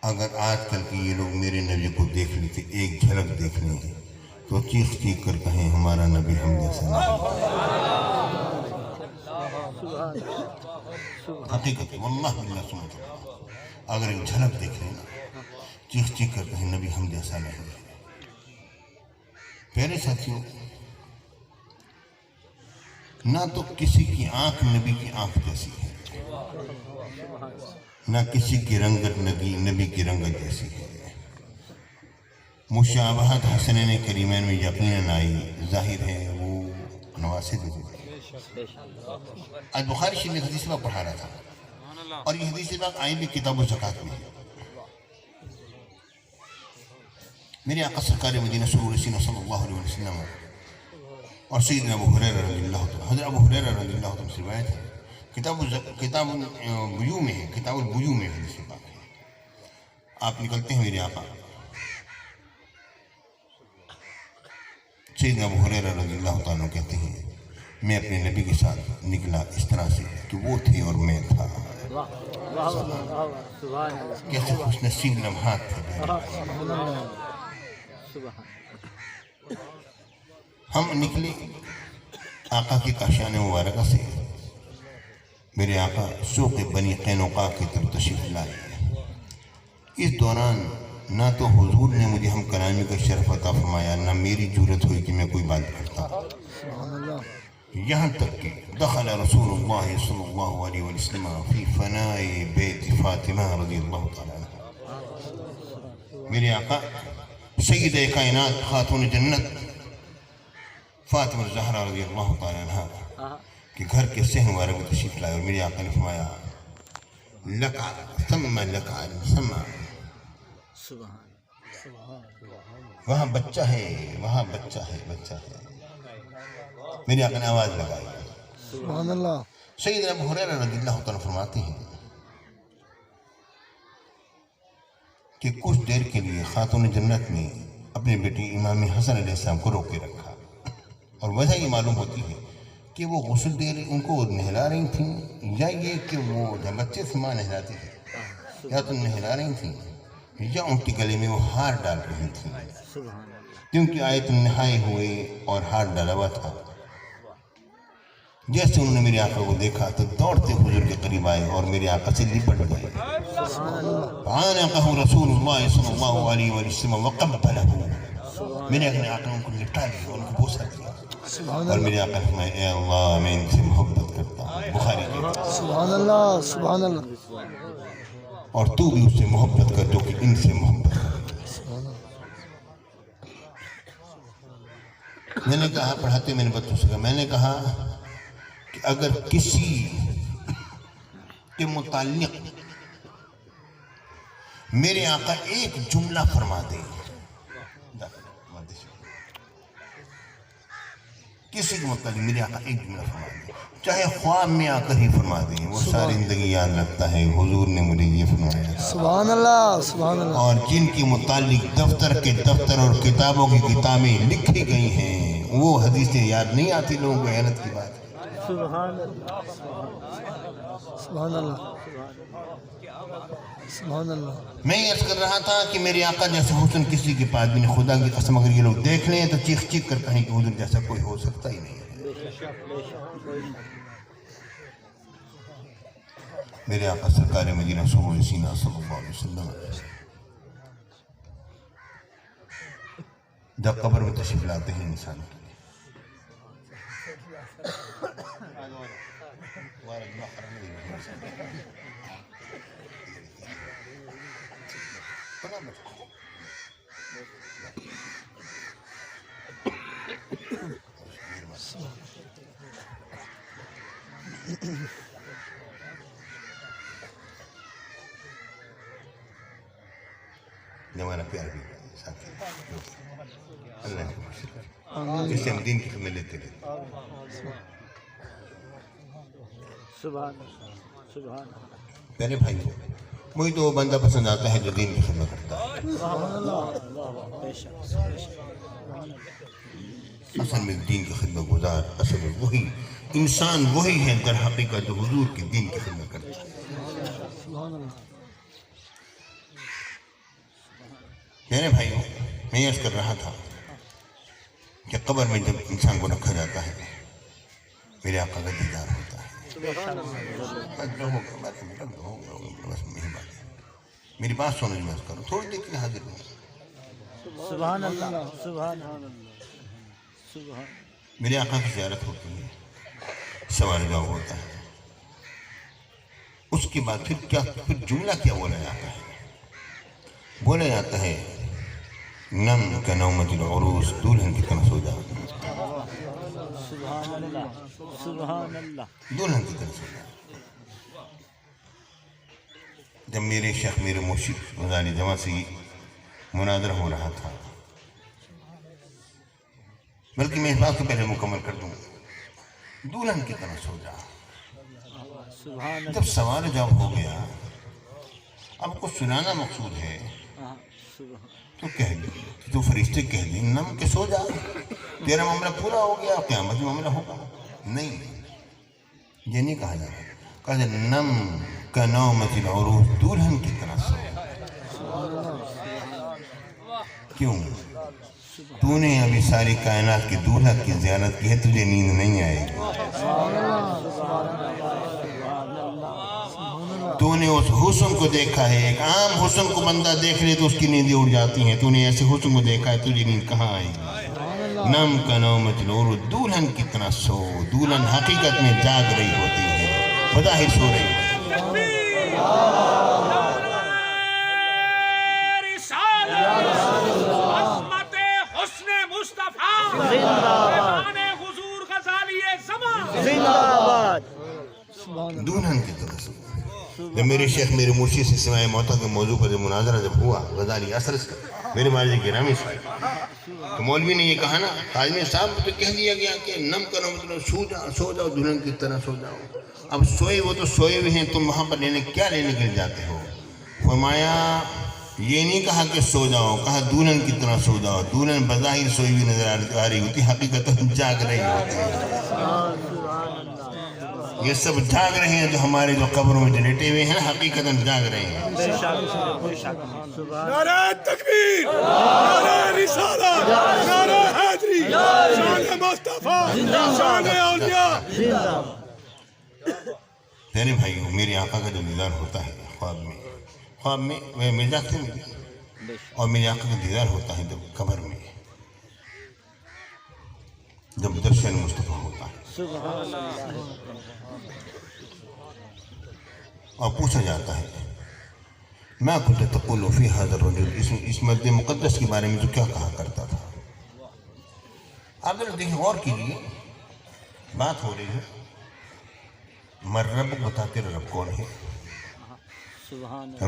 اگر آج کل کے یہ لوگ میرے نبی کو دیکھ لیتے، ایک جھلک دیکھ لیں تو چیخ چیخ کر کہیں ہمارا نبی ہم جیسا نہیں۔ حقیقت واللہ باللہ سمجھ اگر ایک جھلک دیکھ لیں نا، چیخ چیخ کر کہیں نبی ہم جیسا نہیں ہے۔ پیارے ساتھیوں، نہ تو کسی کی آنکھ نبی کی آنکھ جیسی ہے، نہ کسی کی رنگت نبی کی رنگت جیسی ہے۔ مشابہت حسنین کریمین میں یقیناً آئی، ظاہر ہے وہ نواسط ہے۔ آج بخاری شریف میں حدیث پاک پڑھا رہا تھا، اور یہ حدیث پاک آئی بھی کتاب الزکوٰۃ میں ہے۔ میرے آقا سرکار مدینہ صلی اللہ علیہ وسلم اور سیدنا ابو ہریرہ رضی اللہ عنہ، حضرت ابو ہریرہ رضی اللہ عنہ سے روایت ہے، کتاب البیوع میں ہے، کتاب البیوع میں حدیث پاک ہے۔ آپ نکلتے ہیں، میرے آقا سیدنا ابو ہریرہ رضی اللہ عنہ کہتے ہیں، میں اپنے نبی کے ساتھ نکلا اس طرح سے کہ وہ تھے اور میں تھا۔ کیسے خوش نصیب لمحات تھے۔ ہم نکلے آقا کی کاشان مبارکہ سے، میرے آقا سوق بنی قینقاع کی طرف تشریف لائے۔ اس دوران نہ تو حضور نے مجھے ہم کلامی کا شرف عطا فرمایا، نہ میری جرت ہوئی کہ میں کوئی بات کرتا، یہاں تک کہ دخل رسول اللہ صلی اللہ علیہ وسلم فی فناء بیت فاطمہ رضی اللہ تعالیٰ عنہ۔ میرے آقا سید کائنات خاتون جنت فاطمہ الزہرا رضی اللہ تعالیٰ عنہ کہ گھر کے صحن مبارک میں تشریف لائے، اور میرے آقا نے فرمایا لکا ثم لکا ثم، وہاں بچہ ہے، وہاں بچہ ہے، بچہ ہے۔ میرے آقا نے آواز لگائی، سبحان اللہ۔ سیدنا ابو ہریرہ رضی اللہ تعالیٰ فرماتے ہیں کہ کچھ دیر کے لیے خاتون جنت نے اپنے بیٹے امام حسن علیہ السلام کو روکے رکھا، اور وجہ یہ معلوم ہوتی ہے کہ وہ غسل دے رہی، ان کو نہلا رہی تھیں، یا یہ کہ وہ جب بچے سے ماں نہلاتی ہے، یا تو نہلا رہی تھیں یا ان کے گلے میں وہ ہار ڈال رہی تھیں، کیونکہ آیت نہائے ہوئے اور ہار ڈالا ہوا تھا۔ جیسے انہوں نے میرے آقا کو دیکھا تو دوڑتے حضور کے قریب آئے اور میرے آقا سے لپٹ گئے۔ عانقہ رسول اللہ صلی اللہ علیہ وسلم وقبلہ، میرے آقا نے ان کو لپٹا لیا، ان کو بوسہ دیا، اور میرے آقا نے فرمایا اے اللہ میں ان سے محبت کرتا ہوں، بخاری کی، سبحان اللہ، سبحان اللہ، اور تو بھی اس سے محبت کر جو کہ ان سے محبت کر۔ میں نے کہا، پڑھاتے میں نے بچوں سے کہا، میں نے کہا کہ اگر کسی کے متعلق میرے آقا ایک جملہ فرما دے، کسی کے متعلق میرے آقا ایک جملہ فرما دے، چاہے خواب میں آ کر ہی فرما دیں، وہ ساری زندگی یاد رکھتا ہے حضور نے مجھے یہ فرمایا۔ سبحان اللہ، سبحان اللہ۔ اور جن کے متعلق دفتر کے دفتر اور کتابوں کی کتابیں لکھی گئی ہیں، وہ حدیثیں یاد نہیں آتی لوگوں کو، حیرت کی بات ہے۔ سبحان اللہ، سبحان اللہ، سبحان اللہ۔ میں یہ عرض کر رہا تھا کہ میرے آقا جیسا حسن کسی کے پاس بھی نہیں، خدا کی قسم اگر یہ لوگ دیکھ لیں تو چیخ چیخ کر کہیں کہ حضور جیسا کوئی ہو سکتا ہی نہیں ہے۔ میرے آقا سرکار مدینہ رسول سینہ صلی اللہ علیہ وسلم جب قبر میں تشریف لاتے ہیں انسان کے لیے، ہمارا پیار بھی ساتھی اللہ کی خوش رکھے، اس سے ہم دین کی خدمت لیتے رہتے۔ میرے بھائی، مجھے تو وہ بندہ پسند آتا ہے جو دین کی خدمت کرتا ہے۔ اصل میں دین کی خدمت گزار، اصل میں وہی انسان وہی ہے در حقیقت جو حضور کے دین کی خدمت کرتا ہے۔ میرے بھائیوں، میں یہ کر رہا تھا کہ قبر میں جب انسان کو رکھا جاتا ہے میرے آقا کا دیدار ہوتا ہے. بس یہی بات ہے. میری بات سننے میں کرو تھوڑی دیر کے لیے حاضر ہوں. سبحان اللہ سبحان اللہ سبحان. میرے آقا کی زیارت ہوتی ہے، سوارگاہ ہوتا ہے. اس کے بعد پھر جملہ کیا بولا جاتا ہے؟ بولا جاتا ہے نم کا نومت العروس، دلہن کی طرح سو جا. سبحان اللہ سبحان اللہ. دلہن کی طرح سو جا. جب میرے شیخ میرے مرشد غزالی جمع سے مناظرہ ہو رہا تھا، بلکہ میں اس بات کو پہلے مکمل کر دوں، دلہن کی طرح سو جا. جب سوال جواب ہو گیا، اب کچھ سنانا مقصود ہے تو کہہ دیں، تو فرشتے کہہ دیں نم کے سو جا، تیرا معاملہ پورا ہو گیا، قیامت میں معاملہ ہوگا. نہیں، یہ نہیں کہا جا رہا. کہا جائے نم کا نومت العروس، دلہن کی طرح سو. کیوں؟ تو نے ابھی ساری کائنات کی دولہا کی زیارت کی ہے، تجھے نیند نہیں آئے گی. تو نے اس حسن کو دیکھا ہے. ایک عام حسن کو بندہ دیکھ لے تو اس کی نیندیں اڑ جاتی ہیں. تو نے ایسے حسن کو دیکھا ہے، تجھے نیند کہاں آئے گی؟ نم کا نومت العروس، دلہن کی طرح سو. دلہن حقیقت میں جاگ رہی ہوتی ہے، بظاہر سو رہی ہے. دلہن کی طرح سے. جب میرے شیخ میرے مرشد سے سماع موتا کے موضوع پر جب مناظرہ جب ہوا غزالی اثر کا میرے والد گرامی سے، تو مولوی نے یہ کہا نا، قاضی صاحب تو کہہ دیا گیا کہ نم کرو مطلب سو جاؤ دلہن کی طرح سو جاؤ. اب سوئے وہ تو سوئے ہوئے ہیں، تم وہاں پر لینے کے لیے جاتے ہو؟ فرمایا یہ نہیں کہا کہ سو جاؤ، کہا دلہن کی طرح سو جاؤ. دلہن بظاہر سوئی ہوئی نظر آ رہی ہوتی، حقیقت جاگ رہی ہوتی ہے. یہ سب جاگ رہے ہیں جو ہمارے جو قبروں میں جو لیٹے ہوئے ہیں، حقیقتاً جاگ رہے ہیں. نعرہ تکبیر، نعرہ رسالت، نعرہ حیدری، شان مصطفیٰ، شان اولیاء. میرے بھائیوں، میرے آقا کا جو دیدار ہوتا ہے خواب میں مل جاتے ہیں، اور میرے آقا کا دیدار ہوتا ہے جب قبر میں، جب درشن مصطفیٰ ہوتا ہے. اور پوچھا جاتا ہے ما كنت تقول في هذا الرجل، اس مرد مقدس کے بارے میں تو کیا کہا کرتا تھا؟ آپ ذرا دیکھیں، غور کیجیے. بات ہو رہی ہے مر رب، بتاتے رب کون ہے؟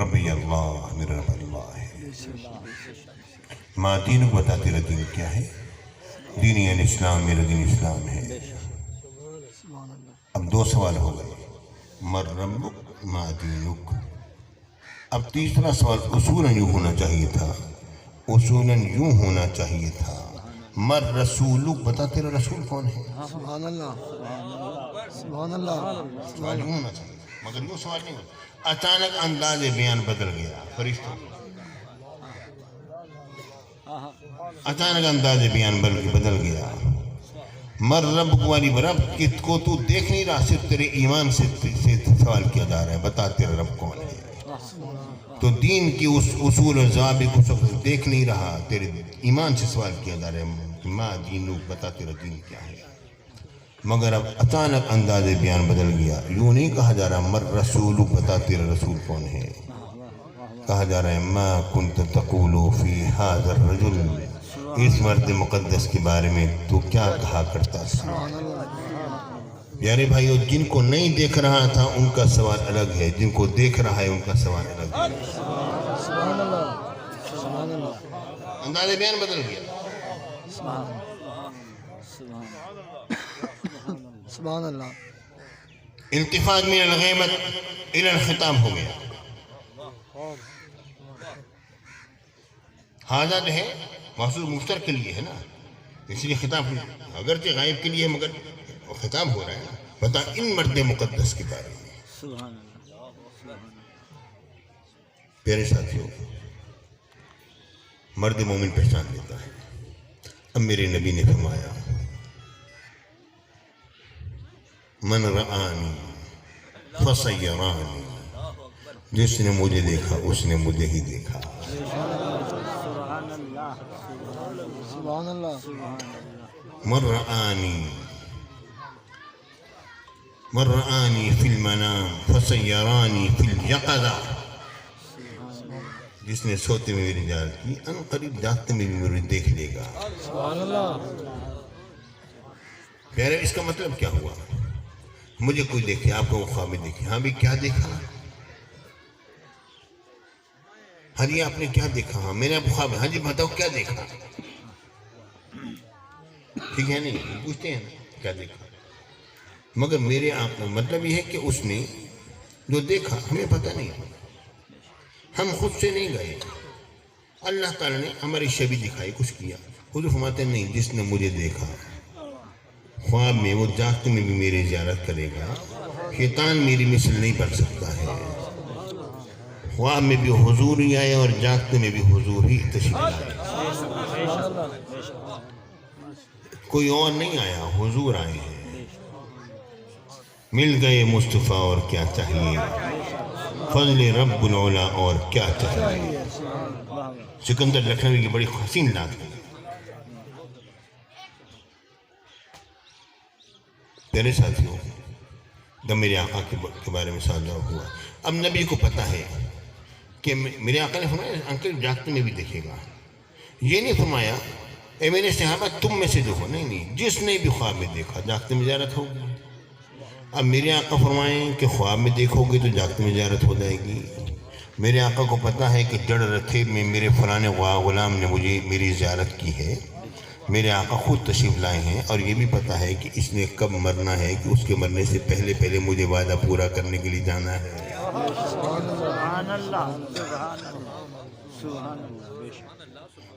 ربی اللہ، میرا رب اللہ ہے. ما دینک، بتاتے رب دین کیا ہے؟ دینی الاسلام، میرا دین اسلام ہے. اب دو سوال ہو گئے، مر ربک ما دینک. اب تیسرا سوال اصولاً یوں ہونا چاہیے تھا، مر رسولک، بتا تیرا رسول کون ہے؟ سبحان اللہ سبحان اللہ. سوال یوں ہونا چاہیے، مگر یوں سوال نہیں ہوتا. اچانک انداز بیان بدل گیا فرشتوں، اچانک انداز بیان بدل گیا. مر رب والی رب کو تو دیکھ نہیں رہا، صرف تیرے ایمان سے سوال کیا جا رہا ہے، بتا تیرا رب کون ہے. تو دین کی اس اصول اور ضوابط کو سب دیکھ نہیں رہا، تیرے ایمان سے سوال کیا جا رہا ہے، ما دینک، بتا تیرا دین کیا ہے. مگر اب اچانک انداز بیان بدل گیا. یوں نہیں کہا جا رہا مر رسولک، بتا تیرا رسول کون ہے. کہا جا رہا ہے ما کنت تقول فی ھذا الرجل، اس مرد مقدس کے بارے میں تو کیا کہا کرتا تھا. پیارے بھائیو، جن کو نہیں دیکھ رہا تھا ان کا سوال الگ ہے، جن کو دیکھ رہا ہے ان کا سوال الگ ہے. سبحان اللہ سبحان اللہ. انداز بیان بدل گیا. سبحان اللہ. التفات من الغیبت الى الخطاب ہو گیا. ہاذا جو ہے محصول مفتر کے لیے ہے نا، اس لیے خطاب اگرچہ غائب کے لیے مگر خطاب ہو رہا ہے نا. بتا ان مرد مقدس کے بارے میں. سبحان اللہ. پیارے ساتھیوں، مرد مومن پہچان لیتا ہے۔ اب میرے نبی نے فرمایا من رآنی فسیرانی، جس نے مجھے دیکھا اس نے مجھے ہی دیکھا۔ سبحان اللہ من رآنی فی المنام فسیرانی فی الیقظہ، جس نے سوتے میں میری زیارت کی ان قریب جاگتے میں بھی مجھے دیکھ لے گا۔ سبحان اللہ پیارے، اس کا مطلب کیا ہوا؟ مجھے کوئی دیکھے، آپ کو خواب میں دیکھے، ہاں بھی کیا دیکھا؟ ہاں جی آپ نے کیا دیکھا؟ ہاں میں نے آپ خواب میں، ہاں جی بتاؤ کیا دیکھا؟ ٹھیک ہے نہیں پوچھتے ہیں کیا دیکھا، مگر میرے آنکھ مطلب یہ ہے کہ اس نے جو دیکھا ہمیں پتہ نہیں، ہم خود سے نہیں گئے، اللہ تعالیٰ نے ہماری شبیہ دکھائی، کچھ کیا۔ حضور فرماتے ہیں نہیں، جس نے مجھے دیکھا خواب میں وہ جاگتے میں بھی میری زیارت کرے گا۔ شیطان میری مثل نہیں بن سکتا ہے، خواب میں بھی حضور ہی آئے اور جاگتے میں بھی حضور ہی تشریف لائے، کوئی اور نہیں آیا، حضور آئے ہیں۔ مل گئے مصطفیٰ اور کیا چاہیے، فضل رب العلا اور کیا چاہیے۔ سکندر لکھنوی کی بڑی حسین نعت ہے۔ پیارے ساتھیوں، جب میرے آقا کے بارے میں سازہ ہوا، اب نبی کو پتا ہے کہ میرے آقا نے فرمایا انکل جاگتے میں بھی دیکھے گا، یہ نہیں فرمایا اے میرے صحابہ تم میں سے جو ہو، نہیں، جس نے بھی خواب میں دیکھا جاگتے میں زیارت ہوگی۔ اب میرے آقا فرمائیں کہ خواب میں دیکھو گے تو جاگتے میں زیارت ہو جائے گی۔ میرے آقا کو پتا ہے کہ جڑ رتھے میں میرے فلاں غلام نے مجھے میری زیارت کی ہے، میرے آقا خود تشریف لائے ہیں، اور یہ بھی پتا ہے کہ اس نے کب مرنا ہے، کہ اس کے مرنے سے پہلے پہلے مجھے وعدہ پورا کرنے کے لیے جانا ہے۔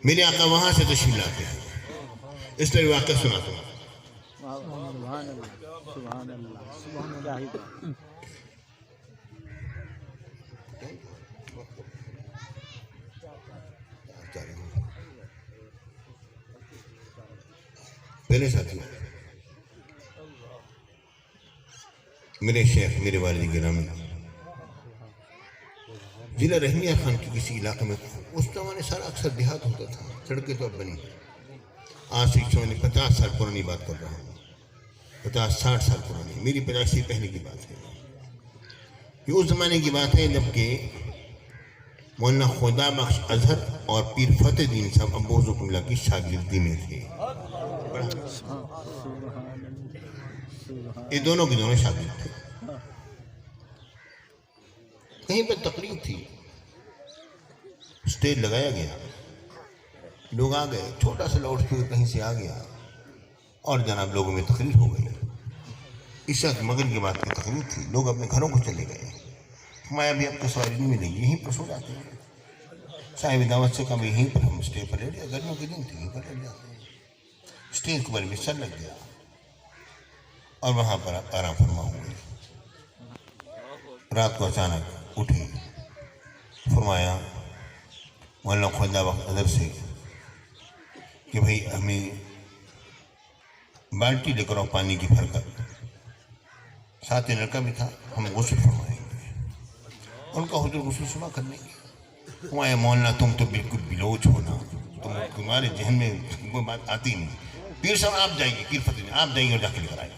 میرے آقا وہاں سے تشریف لاتے ہیں، اس طرح واقعہ سناتا ہوں۔ پہلے ساتھی میرے شیخ، میرے والد گرامی ضلع رحمیہ خان کے کسی علاقے میں، اس زمانے سارا اکثر دیہات ہوتا تھا، سڑکیں تو اب بنی، آج سے 50 سال پرانی بات کر رہا ہوں، 50-60 سال پرانی، میری 50 سے پہلے کی بات ہے۔ یہ اس زمانے کی بات ہے جب کہ مولانا خدا بخش اظہر اور پیر فتح دین صاحب ابو حکم اللہ کی شاگردی میں تھے۔ یہ دونوں کے دونوں شاگرد تھے۔ کہیں پر تقریب تھی، اسٹیج لگایا گیا، لوگ آ گئے، چھوٹا سا لاؤڈ اسپیکر کہیں سے آ گیا اور جناب لوگوں میں تقریر ہو گئی۔ عشاء مغرب کے بعد کی تقریر تھی، لوگ اپنے گھروں کو چلے گئے۔ فرمایا بھی اب تو سواری نہیں ملے گی، یہیں پر سو جاتے ہیں۔ صاحب دعوت سے کہا یہیں پر ہم اسٹیج پر لیٹ جاتے، گرمیوں کے دن تھے، یہیں پر لیٹ جاتے ہیں۔ اسٹیج کے بارے میں سر لگ گیا اور وہاں پر آرام فرما ہوئے۔ رات کو اچانک اٹھی، فرمایا مولانا خدا بخش اظہر سے کہ بھائی ہمیں بالٹی لے کر آؤ پانی کی بھر کر، ساتھ ہی لڑکا بھی تھا، ہم غسل فرمائیں گے۔ ان کا حضور غسل شروع کر لیں گے۔ فرمایا مولانا تم تو بالکل بلوچ ہو نا، تمہارے ذہن میں کوئی بات آتی نہیں، پیر صاحب آپ جائیے، پیر فتح آپ جائیے اور جا کے لے کر آئے۔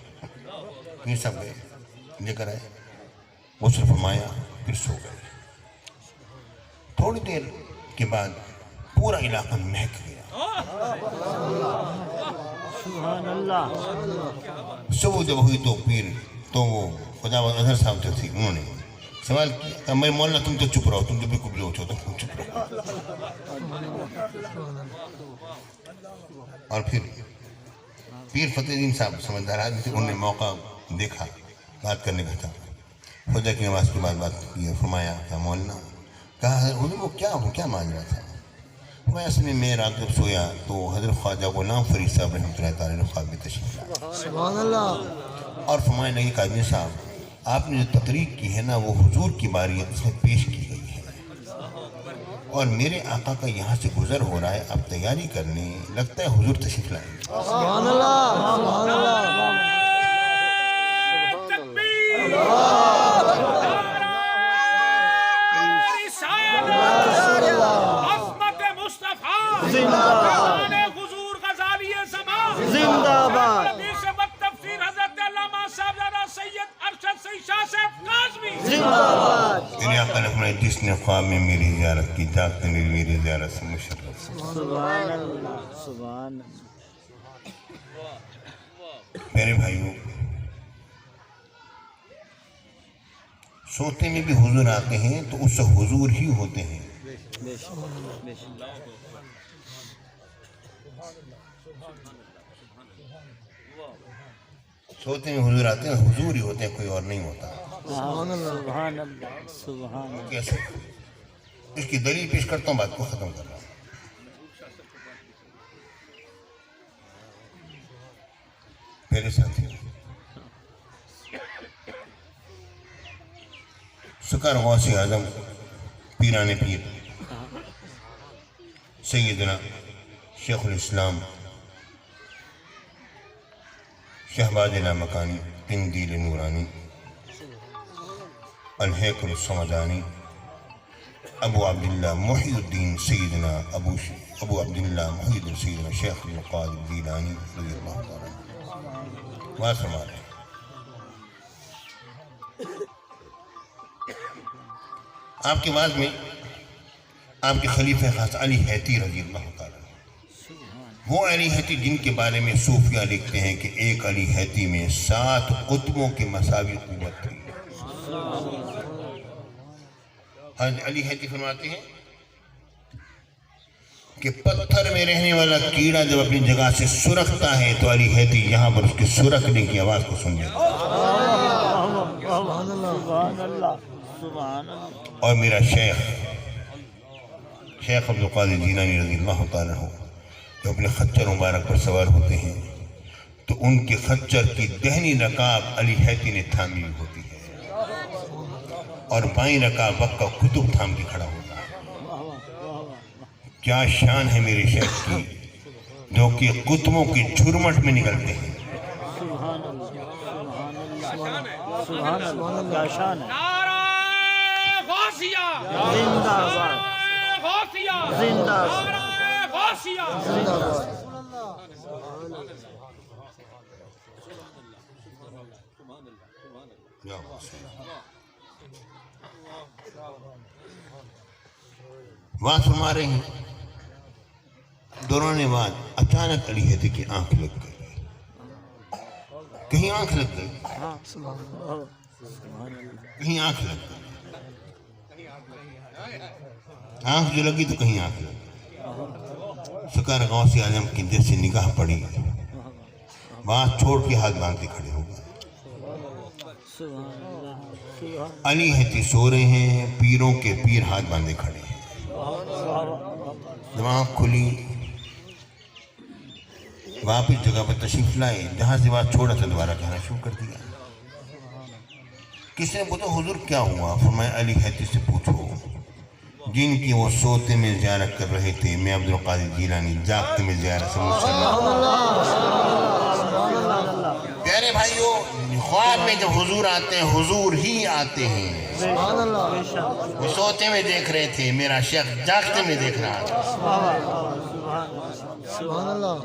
پیر صاحب گئے، لے کر آئے، غسل فرمایا، پھر سو گئے۔ تھوڑی دیر کے بعد پورا علاقہ مہک گیا۔ صبح جب ہوئی تو پیر تو وہ خدا بخش اظہر صاحب جو تھی، انہوں نے سوال کیا، میں مولانا تم تو چپ رہو، تم تو بالکل بلوچ ہو، تم چپ رہو۔ اور پھر پیر فتح دین صاحب سمجھدار آدمی تھے، انہوں نے موقع دیکھا بات کرنے کا تھا، خدا کی نماز کے بعد بات کی، فرمایا کیا مولانا، کہا حضور وہ کیا ماجرا تھا؟ میں اصل میں رات جب سویا تو حضرت خواجہ غلام فرید صاحب رحمۃ اللہ تعالیٰ نے خواب میں تشریف لایا۔ سبحان اللہ۔ اور فرمایا لگی قاضی صاحب آپ نے جو تقریر کی ہے نا وہ حضور کی باری اس میں پیش کی گئی ہے۔ اور میرے آقا کا یہاں سے گزر ہو رہا ہے، اب تیاری کرنے لگتا ہے حضور تشریف لائیں گے۔ سبحان اللہ سبحان اللہ عظمت مصطفیٰ حضور غزالی زمان زندہ باد حدیث و تفسیر حضرت علامہ صاحب سید ارشد سید شاہ صاحب کاظمی زندہ باد میرے آقا نے فرمایا جس نے خواب میں میری زیارت کی جاگتے نے میری زیارت سے مشرف۔ سبحان اللہ سبحان میرے بھائیوں، سوتے میں بھی حضور آتے ہیں تو اس سے حضور ہی ہوتے ہیں۔ سوتے میں حضور آتے ہیں، حضور ہی ہوتے ہیں، کوئی اور نہیں ہوتا۔ سبحان اللہ سبحان اللہ کیسے؟ اس کی دلیل پیش کرتا ہوں، بات کو ختم کر رہا ہوں۔ میرے ساتھی سکر غوث اعظم پیران پیر سیدنا شیخ الاسلام شہباز لامکانی قندیل نورانی الہیکل الصمدانی ابو عبداللہ محی الدین سیدنا ابو عبداللہ محی الدین سیدنا شیخ القادر الجیلانی رضی اللہ تعالیٰ عنہ۔ بات فرما رہے ہیں، آپ کے بعد میں آپ کے خلیفہ خاص علی حیتی رضی اللہ تعالیٰ عنہ، وہ علی حیتی جن کے بارے میں صوفیہ لکھتے ہیں کہ ایک علی حیتی میں 7 قطبوں کے مساوی قوت تھی۔ حضرت علی حیتی فرماتے ہیں کہ پتھر میں رہنے والا کیڑا جب اپنی جگہ سے سرکتا ہے تو علی حیتی یہاں پر اس کے سرکنے کی آواز کو سن لیتا ہے۔ سبحان اللہ سبحان اللہ اور میرا شیخ عبدالقادر جیلانی رضی اللہ تعالیٰ عنہ جو اپنے خچر مبارک پر سوار ہوتے ہیں تو ان کے خچر کی دہنی رکاب علی حیتی نے تھامی ہوئی ہوتی ہے اور بائیں رکاب وقت کا کتب تھام کے کھڑا ہوتا ہے۔ کیا شان ہے میرے شیخ کی جو کہ قطبوں کی جھرمٹ میں نکلتے ہیں۔ سبحان اللہ کیا شان ہے۔ نعرہ غوثیہ زندہ باد غوثیہ زندہ باد نعرہ غوثیہ زندہ باد وہاں فرما رہے ہیں دوران بعد اچانک علی حیتی کی آنکھ لگ گئی، کہیں آنکھ لگ گئی، کہیں آنکھ لگ گئی، آنکھ جو لگی تو کہیں آنکھ لگ گئی۔ سکر غوث اعظم کی جیسے نگاہ پڑی، بات چھوڑ کے ہاتھ باندھتے کھڑے ہو گئے۔ علی حیتی سو رہے ہیں، پیروں کے پیر ہاتھ باندھے کھڑے ہیں۔ جب آنکھ کھلی واپس جگہ پر تشریف لائے، جہاں سے بات چھوڑا تھا دوبارہ کہنا شروع کر دیا۔ کس نے پوچھا حضور کیا ہوا؟ فرمایا علی حیتی سے پوچھو جن کی وہ سوتے میں زیارت کر رہے تھے، میں عبدالقادر جیلانی جاگتے میں زیارت سے مشرف۔ پیارے بھائیوں، خواب میں جب حضور آتے ہیں حضور ہی آتے ہیں۔ وہ سوتے میں دیکھ رہے تھے، میرا شیخ جاگتے میں دیکھ رہا تھا۔ سبحان اللہ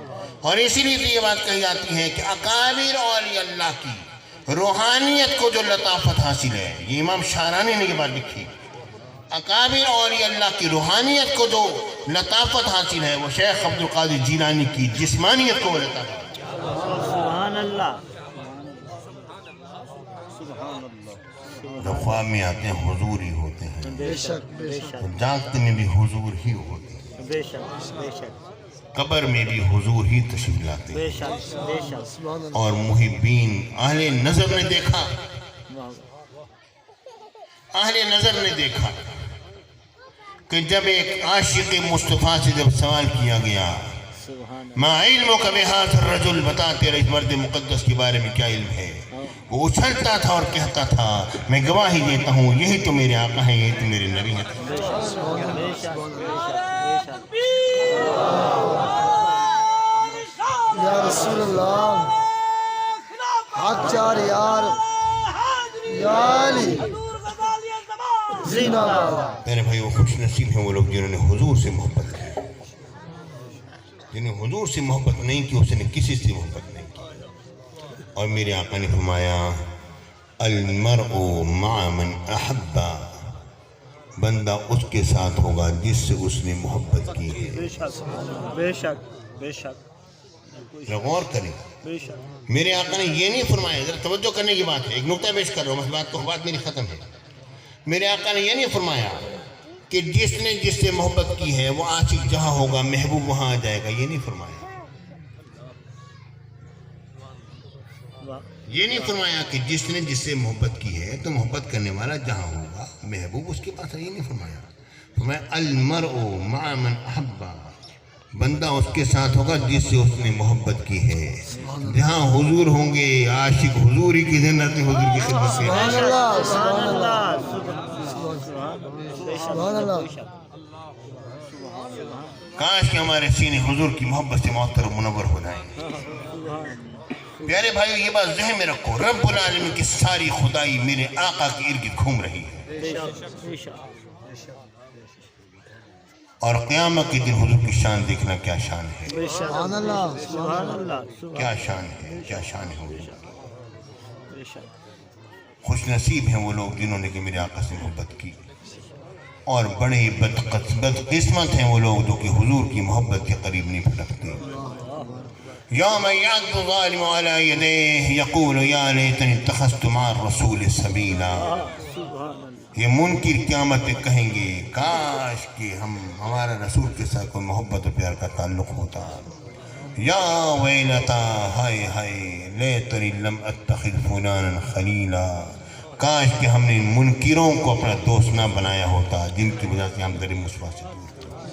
اور اسی لیے یہ بات کہی جاتی ہے کہ اکابر اولیاء اللہ کی روحانیت کو جو لطافت حاصل ہے، یہ امام شارانی نے یہ بات لکھی، اکابر اولیاء اللہ کی روحانیت کو جو لطافت حاصل ہے وہ شیخ عبدالقادر جیلانی کی جسمانیت کو وہ لطافت۔ سبحان اللہ جب خواب میں آتے ہیں حضور ہی ہوتے ہیں، بے شک بے شک جاگتے میں بھی حضور ہی ہوتے ہیں، بے شک بے شک قبر میں بھی حضور ہی تشریف لاتے ہیں۔ بے شک بے شک سبحان اللہ اور محبین اہل نظر نے دیکھا، اہل نظر نے دیکھا کہ جب ایک عاشق مصطفیٰ سے جب سوال کیا گیا سبحان ما علمک بہذا الرجل، بتا تیرے اس مرد مقدس کے بارے میں کیا علم ہے؟ وہ اچھلتا تھا اور کہتا تھا میں گواہی دیتا ہوں یہی تو میرے آقا ہیں، یہی تو میرے نبی ہیں۔ بے شک یا رسول اللہ حق چار یار یا علی زندہ باد۔ میرے بھائی وہ خوش نصیب ہیں وہ لوگ جنہوں نے حضور سے محبت کی، جنہیں حضور سے محبت نہیں کی اس نے کسی سے محبت نہیں کی۔ اور میرے آقا نے فرمایا المرء مع من احبا، بندہ اس کے ساتھ ہوگا جس سے اس نے محبت کی ہے۔ بے شک بے شک بے شک ذرا غور کریں، بے شک میرے آقا نے یہ نہیں فرمایا، ذرا توجہ کرنے کی بات ہے، ایک نقطہ پیش کر رہا ہوں، بات میری ختم ہے۔ میرے آقا نے یہ نہیں فرمایا کہ جس نے جس سے محبت کی ہے وہ عاشق جہاں ہوگا محبوب وہاں آ جائے گا، یہ نہیں فرمایا۔ یہ نہیں فرمایا کہ جس نے جس سے محبت کی ہے تو محبت کرنے والا جہاں ہوگا محبوب اس کے پاس ہے، یہ نہیں فرمایا۔ فرمایا المرء مع من احبا، بندہ اس کے ساتھ ہوگا جس سے اس نے محبت کی ہے۔ جہاں حضور ہوں گے عاشق حضور ہی کی جنت حضور کی خدمت میں۔ سبحان اللہ سبحان سبحان اللہ اللہ سبحان اللہ۔ کاش کہ ہمارے سینے حضور کی محبت سے معطر و منور ہو جائیں۔ پیارے بھائیو یہ بات ذہن میں رکھو، رب العالمین کی ساری خدائی میرے آقا کے ارد گھوم رہی ہے، بے شک بے شک اور قیامت کے دن حضور کی شان دیکھنا کیا شان ہے، بے شک سبحان اللہ سبحان اللہ کیا شان ہے، کیا شان ہے حضور کی۔ بے شک خوش نصیب ہیں وہ لوگ جنہوں نے کہ میرے آقا سے محبت کی، اور بڑے ہی بدقسمت ہیں وہ لوگ جو کہ حضور کی محبت کے قریب نہیں پھٹکتے۔ یوم یعض الظالم علی یدیہ یقول یا لیتنی اتخذت مع الرسول سبیلا، سبحان اللہ یہ منکر قیامت میں کہیں گے کاش کہ ہمارا رسول کے ساتھ کوئی محبت و پیار کا تعلق ہوتا۔ یا ویلتا ہائے ہائے لیتنی لم اتخذ فلانا خلیلا، کاش کہ ہم نے ان منکروں کو اپنا دوست نہ بنایا ہوتا جن کی وجہ سے ہم در مصطفیٰ سے دور تھے۔